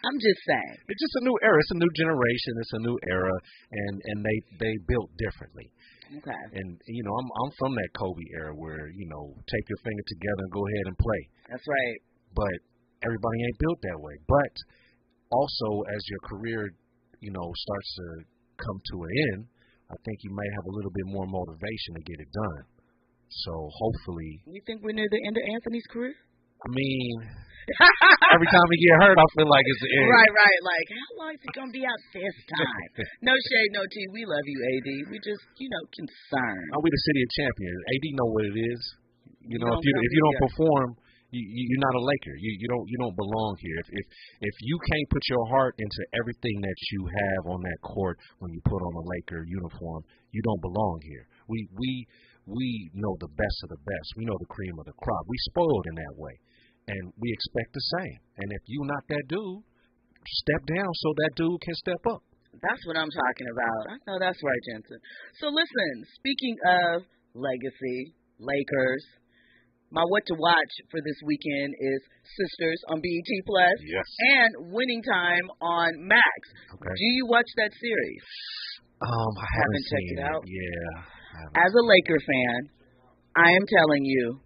I'm just saying. It's just a new era. It's a new generation. It's a new era, and they built differently. Okay. And I'm from that Kobe era where take your finger together and go ahead and play. That's right. But everybody ain't built that way. But also, as your career starts to come to an end, I think you may have a little bit more motivation to get it done. So hopefully. You think we're near the end of Anthony's career? I mean, every time he get hurt, I feel like it's the end. Right. Like, how long is he going to be out this time? No shade, no tea. We love you, AD. We just, concerned. We the city of champions. AD know what it is. If you don't perform, you're not a Laker. You don't belong here. If you can't put your heart into everything that you have on that court when you put on a Laker uniform, you don't belong here. We know the best of the best. We know the cream of the crop. We spoiled in that way, and we expect the same. And if you're not that dude, step down so that dude can step up. That's what I'm talking about. I know that's right, Jensen. So listen, speaking of legacy, Lakers, my what to watch for this weekend is Sisters on BET Plus, yes, and Winning Time on Max. Okay. Do you watch that series? I haven't checked seen it out. Yeah. As a Laker fan, I am telling you,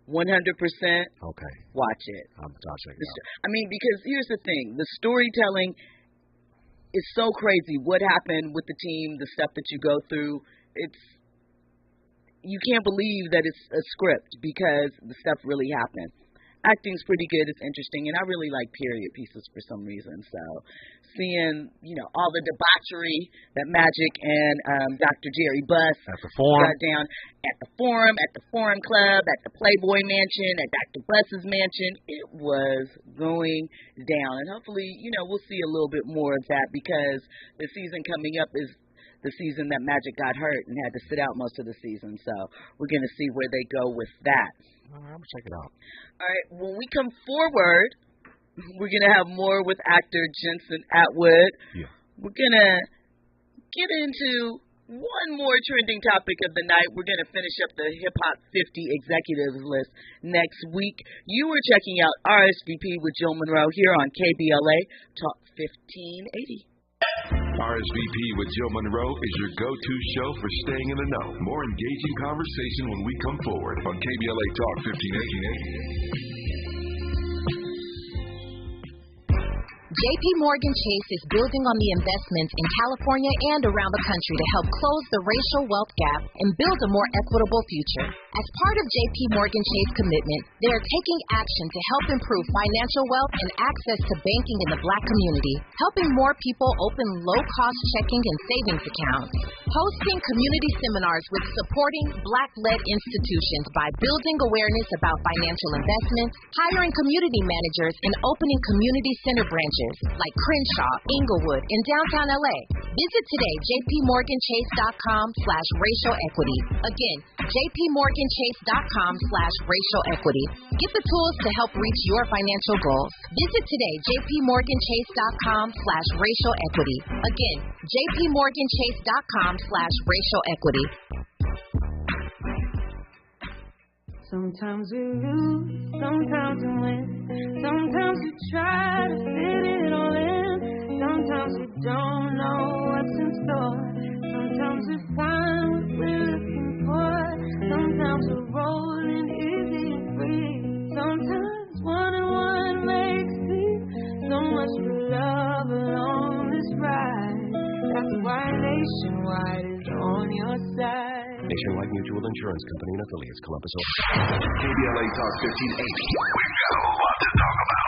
100%. Okay. Watch it. I'll check it out. I mean, because here's the thing: the storytelling is so crazy. What happened with the team, the stuff that you go through, you can't believe that it's a script because the stuff really happened. Acting's pretty good. It's interesting, and I really like period pieces for some reason. So seeing, all the debauchery that Magic and Dr. Jerry Buss at the Forum, got down at the Forum, at the Forum Club, at the Playboy Mansion, at Dr. Buss's mansion, it was going down. And hopefully, we'll see a little bit more of that because the season coming up is the season that Magic got hurt and had to sit out most of the season. So we're going to see where they go with that. All right, I'm going to check it out. All right, when we come forward, we're going to have more with actor Jensen Atwood. Yeah. We're going to get into one more trending topic of the night. We're going to finish up the Hip Hop 50 executives list next week. You are checking out RSVP with Jill Munroe here on KBLA Talk 1580. RSVP with Jill Munroe is your go-to show for staying in the know. More engaging conversation when we come forward on KBLA Talk 1580. JP Morgan Chase is building on the investments in California and around the country to help close the racial wealth gap and build a more equitable future. As part of JP Morgan Chase commitment, they are taking action to help improve financial wealth and access to banking in the Black community, helping more people open low-cost checking and savings accounts, hosting community seminars with supporting Black-led institutions by building awareness about financial investments, hiring community managers, and opening community center branches like Crenshaw, Inglewood, and downtown LA. Visit today, jpmorganchase.com/racial equity. Again, jpmorganchase.com/racial equity. Get the tools to help reach your financial goals. Visit today, jpmorganchase.com/racial equity. Again, jpmorganchase.com/racial equity. Sometimes we lose, sometimes we win. Sometimes we try to fit it all in. Sometimes we don't know what's in store. Sometimes we find what we're looking for. Sometimes we're rolling easy and free. Sometimes one and one makes three. So much for love along this ride. That's why Nationwide is on your side. Nationwide Mutual Insurance Company and affiliates, Columbus, Ohio. KBLA Talk 1580. We've got a lot to talk about.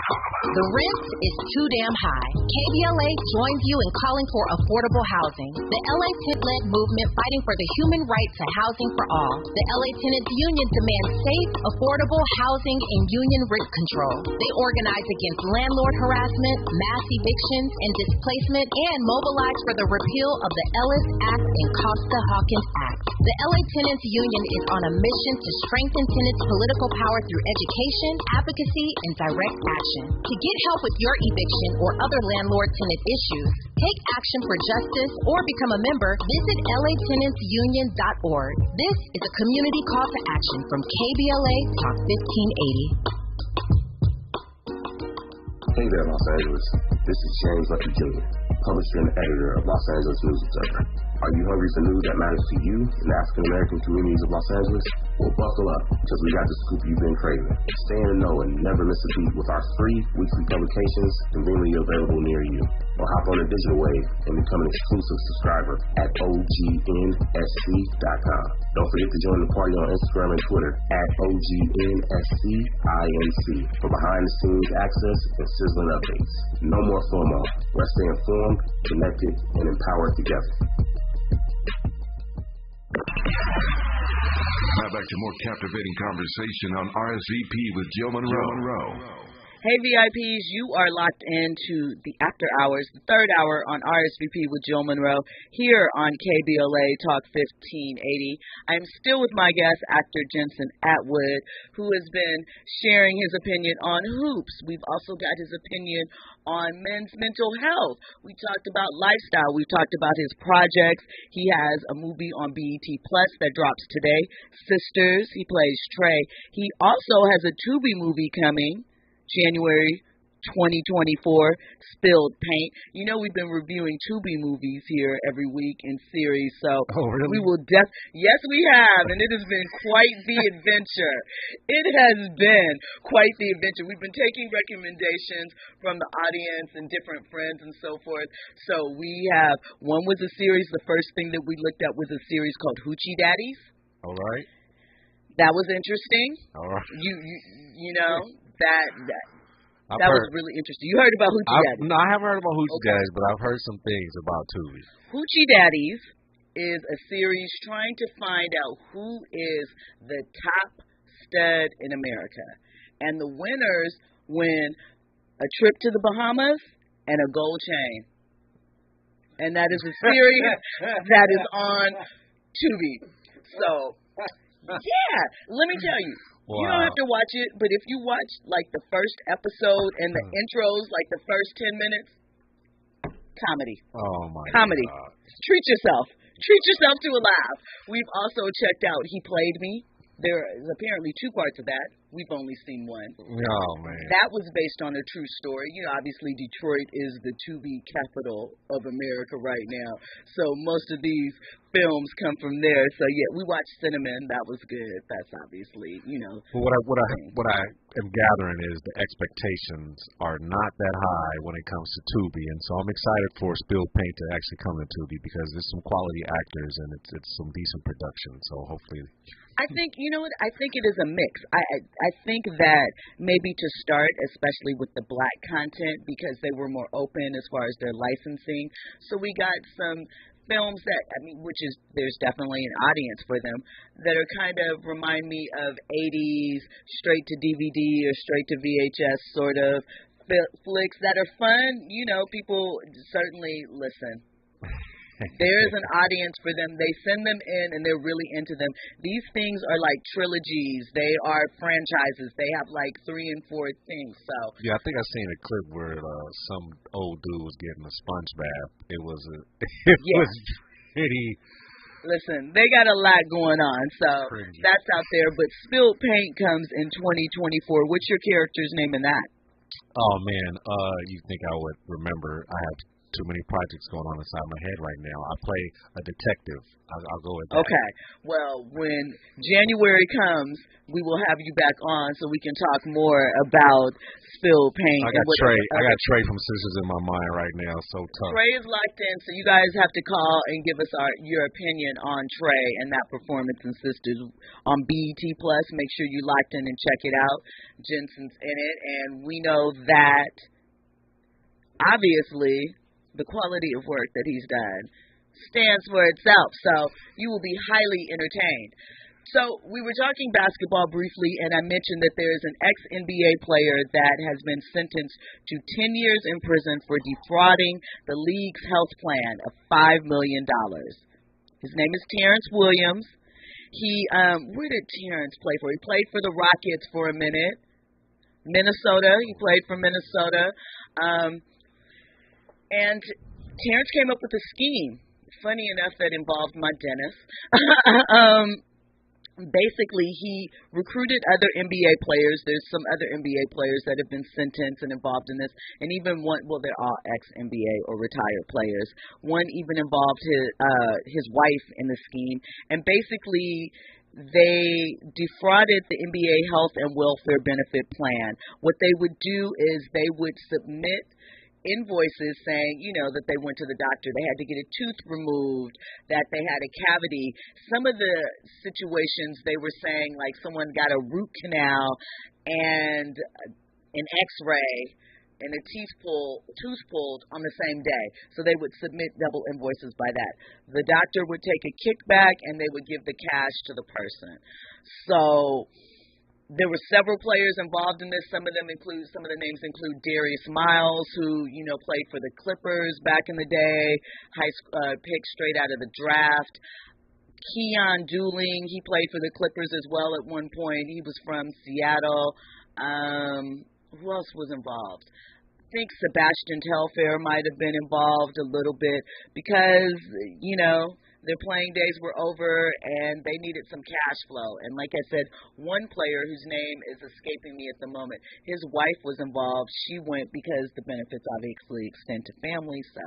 The rent is too damn high. KBLA joins you in calling for affordable housing. The LA Tenant-led movement fighting for the human right to housing for all. The LA Tenants Union demands safe, affordable housing and union rent control. They organize against landlord harassment, mass evictions, and displacement, and mobilize for the repeal of the Ellis Act and Costa-Hawkins Act. The LA Tenants Union is on a mission to strengthen tenants' political power through education, advocacy, and direct action. To get help with your eviction or other landlord-tenant issues, take action for justice, or become a member, visit latenantsunion.org. This is a community call to action from KBLA Talk 1580. Hey there, Los Angeles. This is James Lucky Jr., publisher and editor of Los Angeles News Observer. Are you hungry for news that matters to you and the African-American communities of Los Angeles? Well, buckle up, because we got the scoop you've been craving. Stay in the know and never miss a beat with our free weekly publications conveniently available near you. Or hop on the digital wave and become an exclusive subscriber at OGNSC.com. Don't forget to join the party on Instagram and Twitter at OGNSCINC for behind-the-scenes access and sizzling updates. No more FOMO. Let's stay informed, connected, and empowered together. Now back to more captivating conversation on RSVP with Jill Munroe. Hey VIPs, you are locked into the after hours, the third hour on RSVP with Jill Munroe here on KBLA Talk 1580. I'm still with my guest, actor Jensen Atwood, who has been sharing his opinion on hoops. We've also got his opinion on men's mental health. We talked about lifestyle. We talked about his projects. He has a movie on BET Plus that drops today, Sisters. He plays Trey. He also has a Tubi movie coming January 2024, Spilled Paint. You know we've been reviewing Tubi movies here every week in series, so really? We will yes, we have, and it has been quite the adventure. It has been quite the adventure. We've been taking recommendations from the audience and different friends and so forth. So we have, one was a series, the first thing that we looked at was a series called Hoochie Daddies. All right. That was interesting. All right. You know, that was really interesting. You heard about Hoochie Daddies? No, I haven't heard about Hoochie Daddies, but I've heard some things about Tubi. Hoochie Daddies is a series trying to find out who is the top stud in America. And the winners win a trip to the Bahamas and a gold chain. And that is a series that is on Tubi. So, yeah, let me tell you. Wow. You don't have to watch it, but if you watch like the first episode and the intros, like the first 10 minutes, comedy. Oh my comedy. God. Treat yourself. Treat yourself to a laugh. We've also checked out He Played Me. There is apparently 2 parts of that. We've only seen one. Oh, man. That was based on a true story. You know, obviously Detroit is the to-be capital of America right now. So most of these films come from there. So, yeah, we watched Cinnamon. That was good. That's obviously, you know. Well, what I am gathering is the expectations are not that high when it comes to Tubi. And so I'm excited for Spilled Paint to actually come to Tubi because there's some quality actors and it's some decent production. So hopefully. I think, you know what, I think it is a mix. I think that maybe to start, especially with the black content, because they were more open as far as their licensing. So we got some films that, I mean, which is, there's definitely an audience for them, that are kind of remind me of 80s, straight to DVD or straight to VHS sort of flicks that are fun. You know, people certainly listen. There is an audience for them. They send them in, and they're really into them. These things are like trilogies. They are franchises. They have like 3 and 4 things. So yeah, I think I seen a clip where some old dude was getting a sponge bath. It was was pretty. Listen, they got a lot going on, so that's out there. But Spilled Paint comes in 2024. What's your character's name in that? Oh man, you think I would remember? I have too many projects going on inside my head right now. I play a detective. I'll go with that. Okay. Well, when January comes, we will have you back on so we can talk more about Spilled Paint. I got Trey from Sisters in my mind right now. So tough. Trey is locked in, so you guys have to call and give us your opinion on Trey and that performance in Sisters on BET Plus. Make sure you locked in and check it out. Jensen's in it, and we know that obviously the quality of work that he's done stands for itself, so you will be highly entertained. So we were talking basketball briefly, and I mentioned that there is an ex-NBA player that has been sentenced to 10 years in prison for defrauding the league's health plan of $5 million. His name is Terrence Williams. Where did Terrence play for? He played for the Rockets for a minute. Minnesota. He played for Minnesota. And Terrence came up with a scheme, funny enough, that involved my dentist. Basically, he recruited other NBA players. There's some other NBA players that have been sentenced and involved in this, and even one, well, they're all ex-NBA or retired players. One even involved his wife in the scheme, and basically they defrauded the NBA health and welfare benefit plan. What they would do is they would submit invoices saying, you know, that they went to the doctor, they had to get a tooth removed, that they had a cavity. Some of the situations they were saying, like someone got a root canal and an x-ray and a tooth pulled on the same day. So they would submit double invoices by that. The doctor would take a kickback and they would give the cash to the person. So there were several players involved in this. Some of the names include Darius Miles, who, you know, played for the Clippers back in the day, pick straight out of the draft. Keon Dooling, he played for the Clippers as well at one point. He was from Seattle. Who else was involved? I think Sebastian Telfair might have been involved a little bit because, you know, their playing days were over, and they needed some cash flow. And like I said, one player whose name is escaping me at the moment, his wife was involved. She went because the benefits obviously extend to family, so,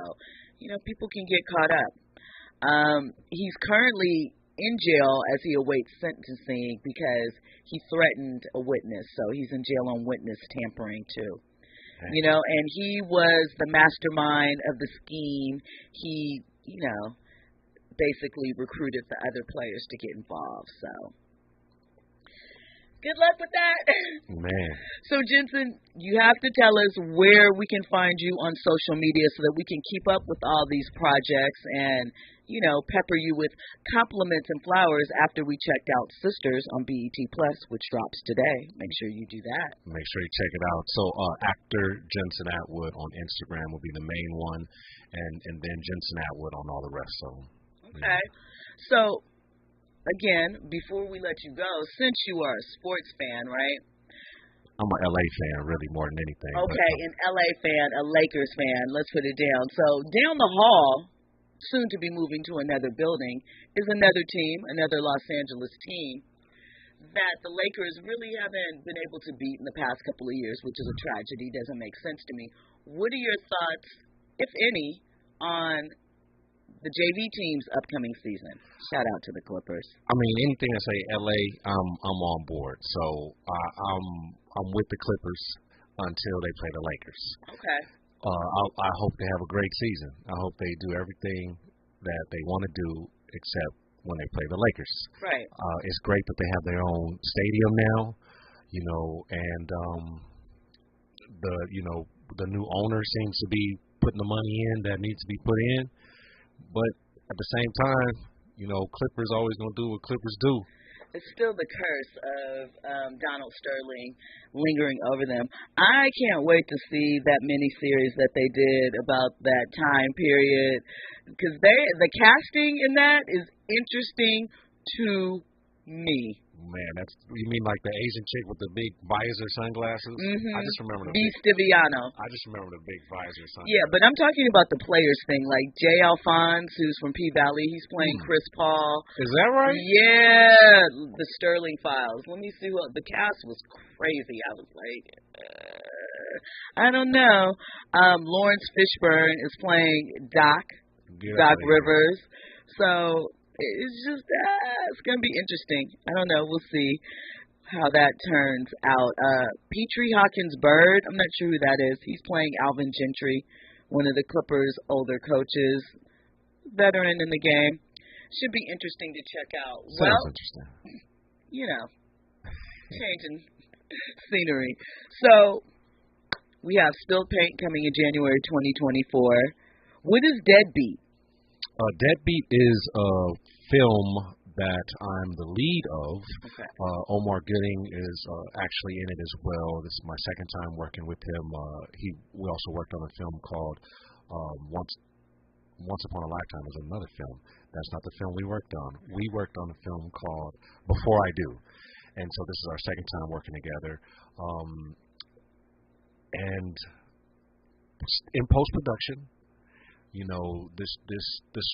you know, people can get caught up. He's currently in jail as he awaits sentencing because he threatened a witness, so he's in jail on witness tampering too. You know, and he was the mastermind of the scheme. He, you know, basically recruited the other players to get involved. So good luck with that. Man. So Jensen, you have to tell us where we can find you on social media so that we can keep up with all these projects and, you know, pepper you with compliments and flowers after we checked out Sisters on BET Plus, which drops today. Make sure you do that. Make sure you check it out. So actor Jensen Atwood on Instagram will be the main one, and then Jensen Atwood on all the rest of them. Okay. So, again, before we let you go, since you are a sports fan, right? I'm an LA fan, really, more than anything. Okay, an LA fan, a Lakers fan. Let's put it down. So, down the hall, soon to be moving to another building, is another team, another Los Angeles team that the Lakers really haven't been able to beat in the past couple of years, which is a tragedy. Doesn't make sense to me. What are your thoughts, if any, on the JV team's upcoming season? Shout out to the Clippers. I mean, anything that say LA, I'm on board. So I'm with the Clippers until they play the Lakers. Okay. I hope they have a great season. I hope they do everything that they want to do except when they play the Lakers. Right. It's great that they have their own stadium now, and the new owner seems to be putting the money in that needs to be put in. But at the same time, Clippers always gonna do what Clippers do. It's still the curse of Donald Sterling lingering over them. I can't wait to see that miniseries that they did about that time period, because the casting in that is interesting to me. Man, you mean like the Asian chick with the big visor sunglasses? Mm-hmm. I just remember the Stiviano. I just remember the big visor sunglasses. Yeah, but I'm talking about the players thing, like Jay Alphonse, who's from P-Valley. He's playing Chris Paul. Is that right? Yeah, the Sterling Files. Let me see what the cast was crazy. I was like, I don't know. Lawrence Fishburne is playing Doc Rivers. So it's just, it's going to be interesting. I don't know. We'll see how that turns out. Petrie Hawkins Bird, I'm not sure who that is. He's playing Alvin Gentry, one of the Clippers' older coaches, veteran in the game. Should be interesting to check out. Sounds interesting. Changing scenery. So we have Spilled Paint coming in January 2024. What is Deadbeat? Deadbeat is a film that I'm the lead of. Okay. Omar Gooding is actually in it as well. This is my second time working with him. We also worked on a film called Once Upon a Lifetime. Is another film. That's not the film we worked on. We worked on a film called Before I Do, and so this is our second time working together. And in post production, this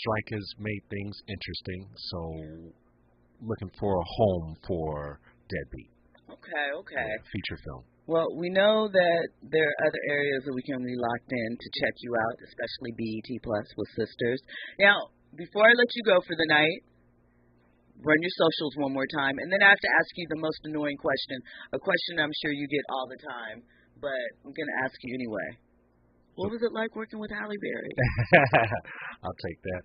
strike has made things interesting, so looking for a home for Deadbeat. Okay. Feature film. Well, we know that there are other areas that we can be locked in to check you out, especially BET Plus with Sisters. Now, before I let you go for the night, run your socials one more time, and then I have to ask you the most annoying question, a question I'm sure you get all the time, but I'm going to ask you anyway. What was it like working with Halle Berry? I'll take that.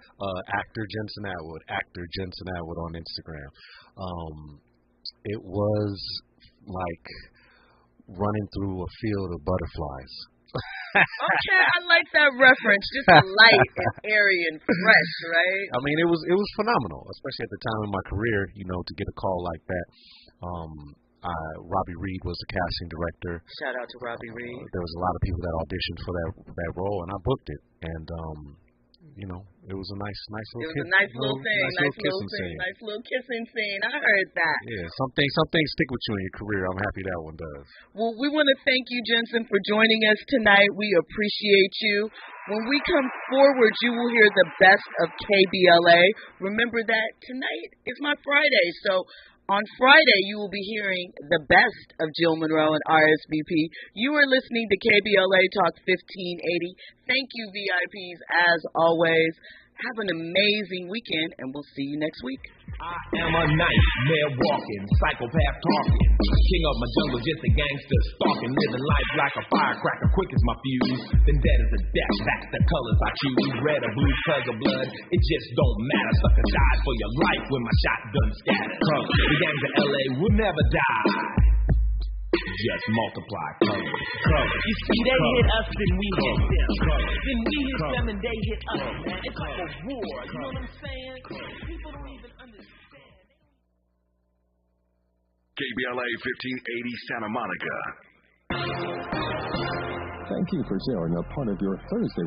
Actor Jensen Atwood on Instagram. It was like running through a field of butterflies. Okay, I like that reference. Just light and airy and fresh, right? I mean, it was phenomenal, especially at the time in my career, to get a call like that. Robbie Reed was the casting director. Shout out to Robbie Reed. There was a lot of people that auditioned for that role, and I booked it. And it was a nice little. It was a nice little thing, nice little kissing scene. I heard that. Yeah, some things stick with you in your career. I'm happy that one does. Well, we want to thank you, Jensen, for joining us tonight. We appreciate you. When we come forward, you will hear the best of KBLA. Remember that tonight is my Friday, so on Friday, you will be hearing the best of Jill Munroe and RSVP. You are listening to KBLA Talk 1580. Thank you, VIPs, as always. Have an amazing weekend, and we'll see you next week. I am a nightmare walking, psychopath talking, king of my jungle, just a gangster stalking, living life like a firecracker, quick as my fuse, then dead as a death, that's the colors I choose, red or blue, cause of blood, it just don't matter, sucker dies for your life when my shotgun scatters, cause the gangs of LA will never die. Just multiply colors. You see, they hit us, then we hit them. Then we hit them, and they hit us, man. It's like a war, you know what I'm saying? People don't even understand. KBLA 1580 Santa Monica. Thank you for sharing a part of your Thursday